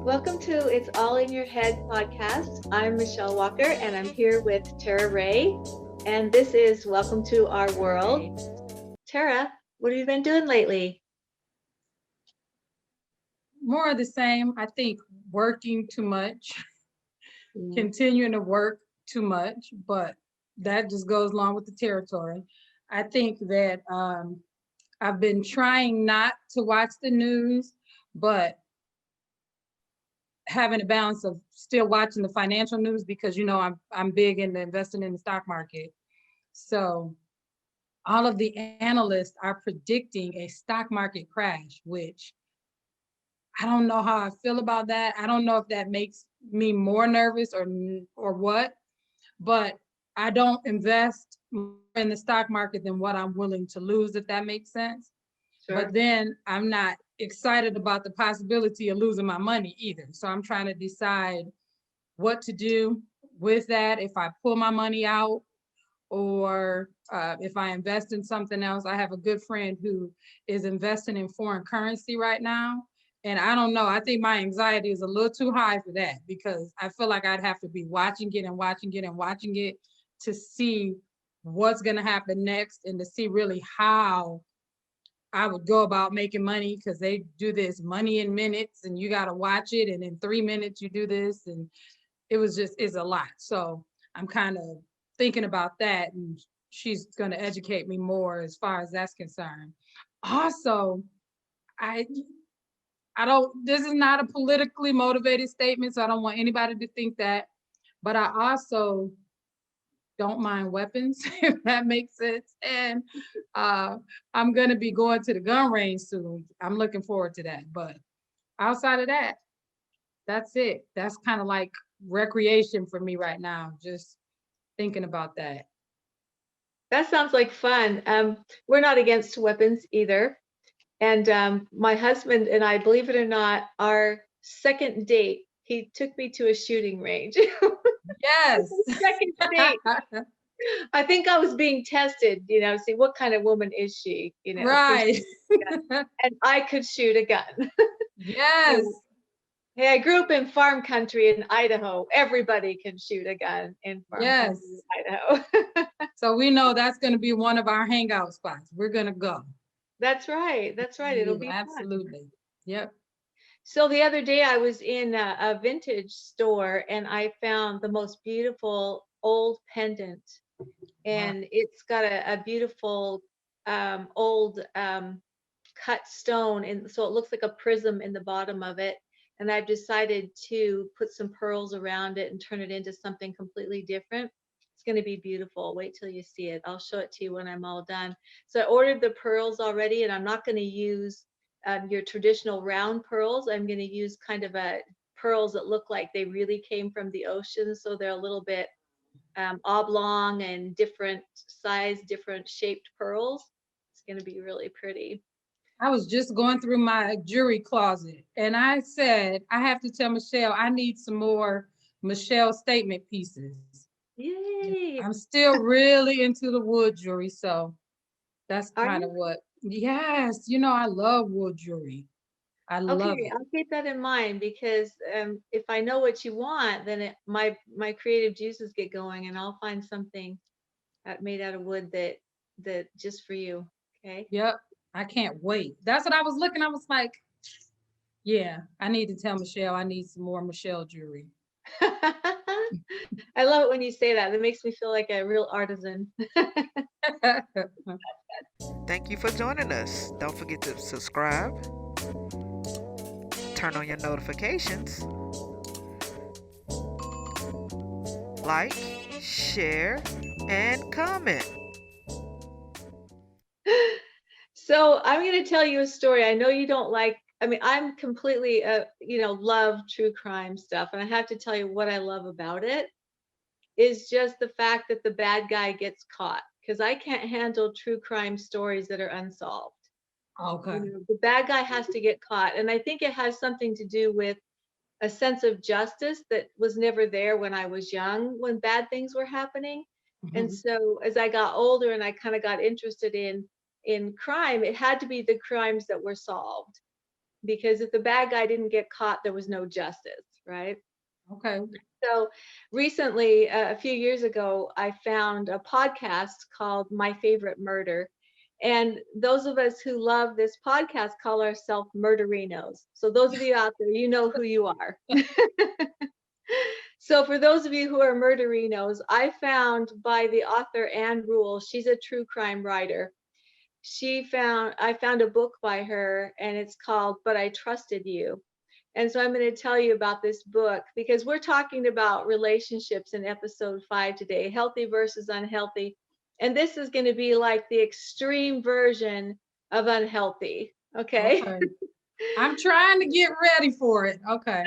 Welcome to It's All in Your Head podcast. I'm Michelle Walker and I'm here with Tara Ray. And this is Welcome to Our World. Tara, what have you been doing lately? More of the same. I think working too much, continuing to work too much, but that just goes along with the territory. I think that I've been trying not to watch the news, but having a balance of still watching the financial news because I'm big into investing in the stock market. So all of the analysts are predicting a stock market crash, which I don't know how I feel about that. I don't know if that makes me more nervous or what, but I don't invest in the stock market than what I'm willing to lose, if that makes sense. Sure. But then I'm not excited about the possibility of losing my money either. So I'm trying to decide what to do with that, if I pull my money out or if I invest in something else. I have a good friend who is investing in foreign currency right now. And I don't know, I think my anxiety is a little too high for that because I feel like I'd have to be watching it and watching it and watching it to see what's going to happen next and to see really how I would go about making money, because they do this money in minutes and you got to watch it. And in 3 minutes you do this. And it's a lot. So I'm kind of thinking about that. And she's going to educate me more as far as that's concerned. Also, this is not a politically motivated statement, so I don't want anybody to think that, but I also don't mind weapons, if that makes sense. And I'm going to be going to the gun range soon. I'm looking forward to that. But outside of that, that's it. That's kind of like recreation for me right now, just thinking about that. That sounds like fun. We're not against weapons either. And my husband and I, believe it or not, our second date, he took me to a shooting range. Yes. Second date. I think I was being tested, see what kind of woman is she, Right. And I could shoot a gun. Yes. Hey, I grew up in farm country in Idaho. Everybody can shoot a gun in farm country in Idaho. So we know that's going to be one of our hangout spots. We're going to go. That's right. That's right. It'll be absolutely fun. Yep. So the other day I was in a vintage store and I found the most beautiful old pendant, and it's got a beautiful old cut stone, and so it looks like a prism in the bottom of it. And I've decided to put some pearls around it and turn it into something completely different. It's going to be beautiful. Wait till you see it. I'll show it to you when I'm all done. So I ordered the pearls already, and I'm not going to use your traditional round pearls. I'm going to use kind of pearls that look like they really came from the ocean. So they're a little bit oblong and different size, different shaped pearls. It's going to be really pretty. I was just going through my jewelry closet and I said, I have to tell Michelle, I need some more Michelle statement pieces. Yay! I'm still really into the wood jewelry. So that's kind of what, yes, I love wood jewelry. I love it. I'll keep that in mind because if I know what you want, then my creative juices get going, and I'll find something made out of wood that just for you. Okay. Yep. I can't wait. That's what I was looking. I was like, yeah, I need to tell Michelle I need some more Michelle jewelry. I love it when you say that. That makes me feel like a real artisan. Thank you for joining us. Don't forget to subscribe, turn on your notifications, like, share, and comment. So I'm going to tell you a story. I know you don't like, I'm completely, love true crime stuff. And I have to tell you what I love about it is just the fact that the bad guy gets caught, because I can't handle true crime stories that are unsolved. Okay. The bad guy has to get caught. And I think it has something to do with a sense of justice that was never there when I was young, when bad things were happening. Mm-hmm. And so as I got older and I kind of got interested in crime, it had to be the crimes that were solved. because if the bad guy didn't get caught, there was no justice, right? Okay. So recently, a few years ago, I found a podcast called My Favorite Murder. And those of us who love this podcast call ourselves murderinos. So those of you out there, you know who you are. So for those of you who are murderinos, I found by the author Anne Rule, she's a true crime writer. I found a book by her, and it's called But I Trusted You. And so I'm going to tell you about this book because we're talking about relationships in episode 5 today, healthy versus unhealthy. And this is going to be like the extreme version of unhealthy. Okay. Okay. I'm trying to get ready for it. Okay.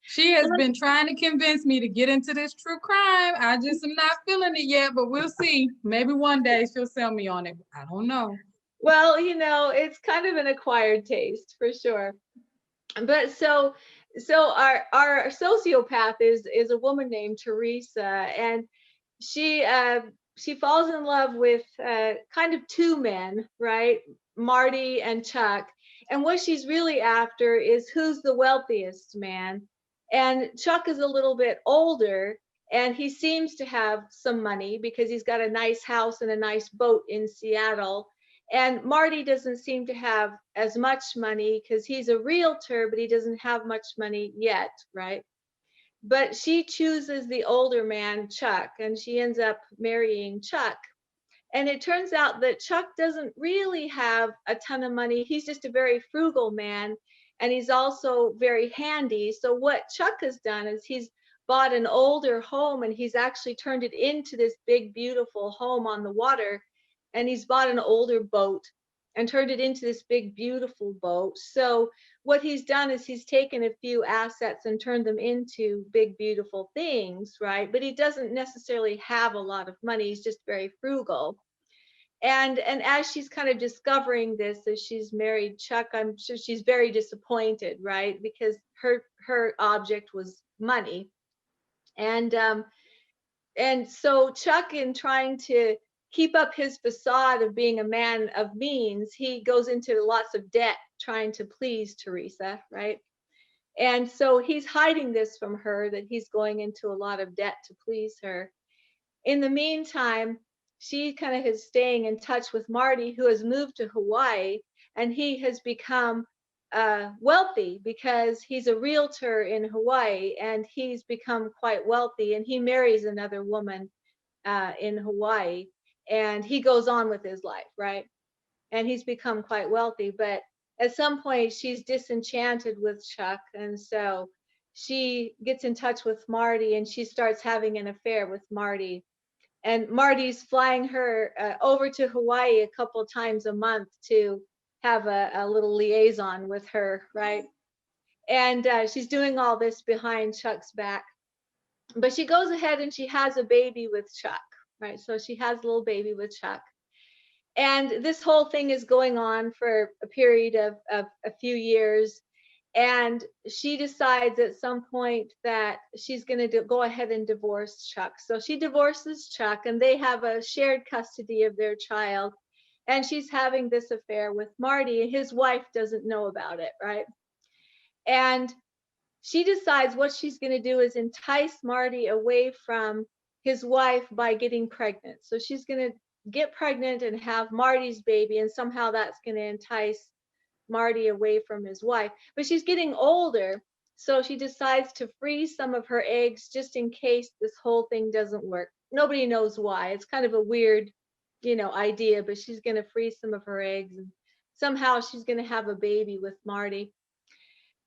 She has been trying to convince me to get into this true crime. I just am not feeling it yet, but we'll see. Maybe one day she'll sell me on it. I don't know. Well, it's kind of an acquired taste for sure. But so our sociopath is a woman named Teresa, and she falls in love with kind of two men, right? Marty and Chuck. And what she's really after is who's the wealthiest man. And Chuck is a little bit older, and he seems to have some money because he's got a nice house and a nice boat in Seattle. And Marty doesn't seem to have as much money because he's a realtor, but he doesn't have much money yet, right? But she chooses the older man, Chuck, and she ends up marrying Chuck. And it turns out that Chuck doesn't really have a ton of money. He's just a very frugal man, and he's also very handy. So what Chuck has done is he's bought an older home, and he's actually turned it into this big, beautiful home on the water. And he's bought an older boat and turned it into this big, beautiful boat. So what he's done is he's taken a few assets and turned them into big, beautiful things, right? But he doesn't necessarily have a lot of money. He's just very frugal. And as she's kind of discovering this, as she's married Chuck, I'm sure she's very disappointed, right? Because her object was money. And so Chuck, in trying to keep up his facade of being a man of means, he goes into lots of debt trying to please Teresa, right? And so he's hiding this from her, that he's going into a lot of debt to please her. In the meantime, she kind of is staying in touch with Marty, who has moved to Hawaii, and he has become wealthy because he's a realtor in Hawaii, and he's become quite wealthy, and he marries another woman in Hawaii, and he goes on with his life, right? And he's become quite wealthy, but at some point she's disenchanted with Chuck, and so she gets in touch with Marty, and she starts having an affair with Marty. And Marty's flying her over to Hawaii a couple times a month to have a little liaison with her, right? And she's doing all this behind Chuck's back. But she goes ahead and she has a baby with Chuck, right? So she has a little baby with Chuck. And this whole thing is going on for a period of a few years. And she decides at some point that she's going to go ahead and divorce Chuck. So she divorces Chuck, and they have a shared custody of their child. And she's having this affair with Marty, and his wife doesn't know about it, right? And she decides what she's going to do is entice Marty away from his wife by getting pregnant. So she's going to get pregnant and have Marty's baby, and somehow that's going to entice Marty away from his wife. But she's getting older, so she decides to freeze some of her eggs just in case this whole thing doesn't work. Nobody knows why. It's kind of a weird, idea, but she's going to freeze some of her eggs, and somehow she's going to have a baby with Marty.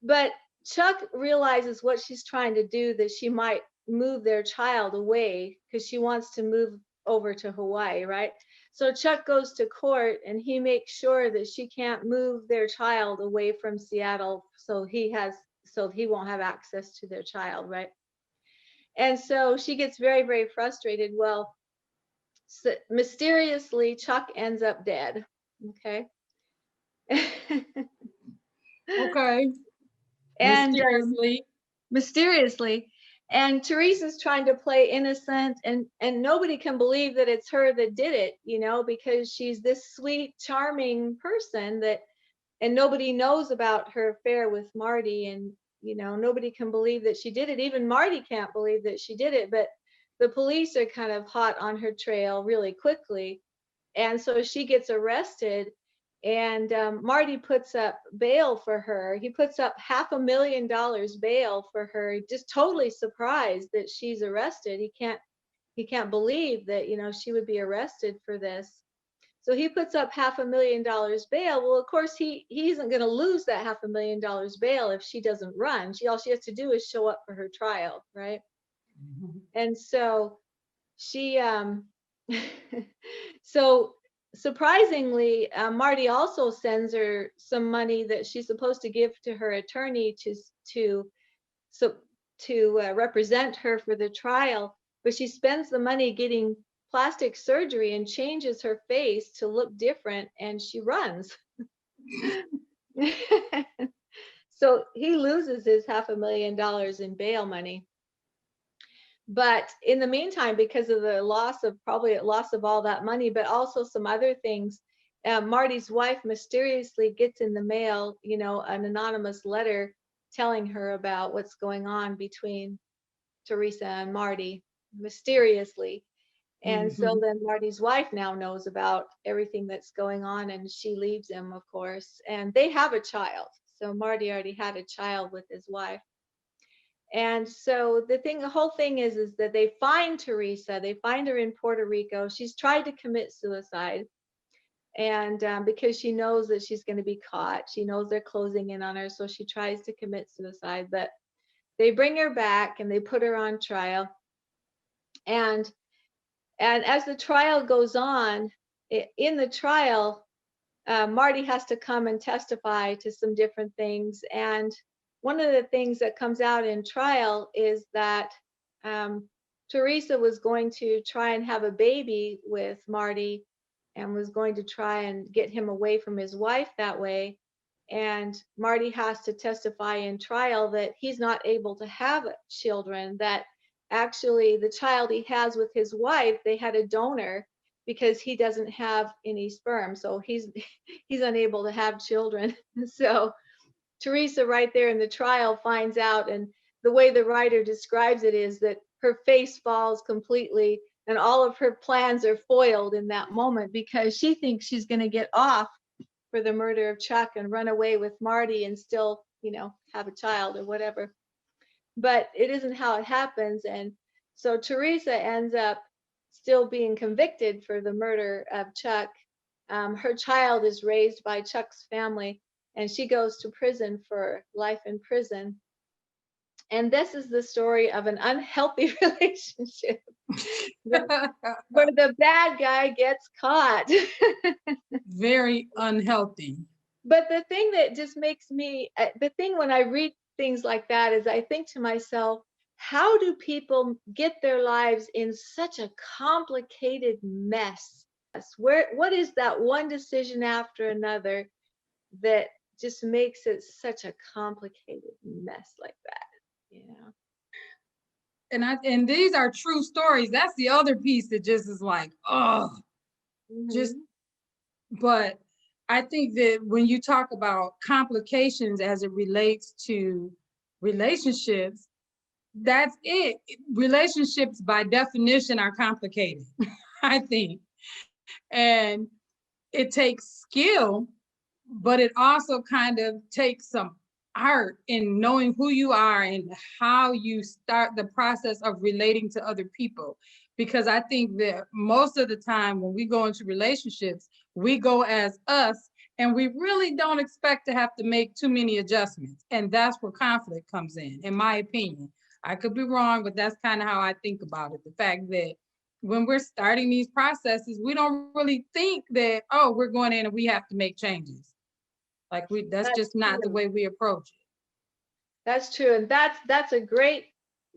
But Chuck realizes what she's trying to do, that she might move their child away because she wants to move over to Hawaii, right? So Chuck goes to court, and he makes sure that she can't move their child away from Seattle, so he won't have access to their child, right? And so she gets very, very frustrated. Well, so mysteriously, Chuck ends up dead. Okay. Okay. And mysteriously. And Teresa's trying to play innocent, and nobody can believe that it's her that did it, because she's this sweet, charming person that and nobody knows about her affair with Marty, and nobody can believe that she did it. Even Marty can't believe that she did it, but the police are kind of hot on her trail really quickly, and so she gets arrested. And Marty puts up bail for her. He puts up $500,000 bail for her, just totally surprised that she's arrested. He can't believe that she would be arrested for this. So he puts up $500,000 bail. Well, of course, he isn't going to lose that $500,000 bail if she doesn't run. All she has to do is show up for her trial, right? Mhm. And so she so surprisingly, Marty also sends her some money that she's supposed to give to her attorney to so to represent her for the trial, but she spends the money getting plastic surgery and changes her face to look different, and she runs. So he loses his $500,000 in bail money. But in the meantime, because of the loss of all that money, but also some other things, Marty's wife mysteriously gets in the mail, an anonymous letter telling her about what's going on between Teresa and Marty, mysteriously. And so Mhm. then Marty's wife now knows about everything that's going on, and she leaves him, of course. And they have a child. So Marty already had a child with his wife. And so the whole thing is that they find Teresa. They find her in Puerto Rico. She's tried to commit suicide, and because she knows that she's going to be caught, she knows they're closing in on her, so she tries to commit suicide. But they bring her back and they put her on trial. And as the trial goes on, in the trial, Marty has to come and testify to some different things. And one of the things that comes out in trial is that Teresa was going to try and have a baby with Marty and was going to try and get him away from his wife that way. And Marty has to testify in trial that he's not able to have children, that actually the child he has with his wife, they had a donor because he doesn't have any sperm. So he's unable to have children. So Teresa right there in the trial finds out, and the way the writer describes it is that her face falls completely and all of her plans are foiled in that moment, because she thinks she's going to get off for the murder of Chuck and run away with Marty and still, have a child or whatever. But it isn't how it happens. And so Teresa ends up still being convicted for the murder of Chuck. Her child is raised by Chuck's family, and she goes to prison for life in prison. And this is the story of an unhealthy relationship where the bad guy gets caught. Very unhealthy. But the thing that just makes me, the thing when I read things like that is I think to myself, how do people get their lives in such a complicated mess? What is that one decision after another that just makes it such a complicated mess like that? And these are true stories. That's the other piece that just is like, oh, just, Mhm. but I think that when you talk about complications as it relates to relationships, that's it. Relationships by definition are complicated, I think. And it takes skill, but it also kind of takes some art in knowing who you are and how you start the process of relating to other people. Because I think that most of the time when we go into relationships, we go as us and we really don't expect to have to make too many adjustments. And that's where conflict comes in my opinion. I could be wrong, but that's kind of how I think about it. The fact that when we're starting these processes, we don't really think that, oh, we're going in and we have to make changes. Like that's That's just not the true. way we approach it. That's true. And that's a great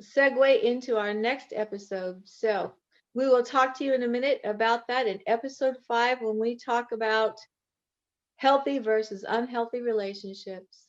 segue into our next episode. So we will talk to you in a minute about that in episode 5 when we talk about healthy versus unhealthy relationships.